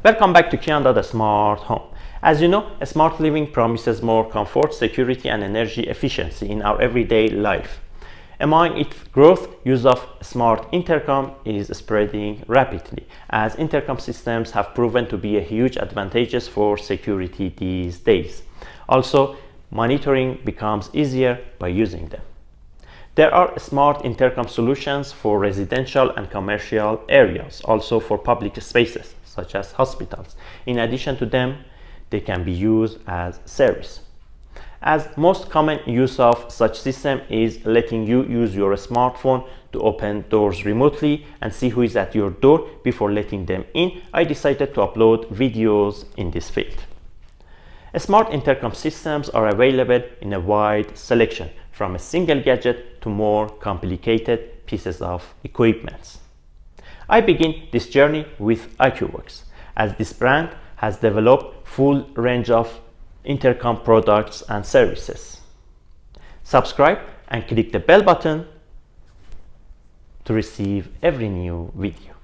Welcome back to Kianda, the smart home. As you know, a smart living promises more comfort, security, and energy efficiency in our everyday life. Among its growth, use of smart intercom is spreading rapidly, as intercom systems have proven to be a huge advantage for security these days. Also, monitoring becomes easier by using them. There are smart intercom solutions for residential and commercial areas, also for public spaces, such as hospitals. In addition to them, they can be used as service. As most common use of such system is letting you use your smartphone to open doors remotely and see who is at your door before letting them in, I decided to upload videos in this field. Smart intercom systems are available in a wide selection, from a single gadget to more complicated pieces of equipment. I begin this journey with Akuvox, as this brand has developed full range of intercom products and services. Subscribe and click the bell button to receive every new video.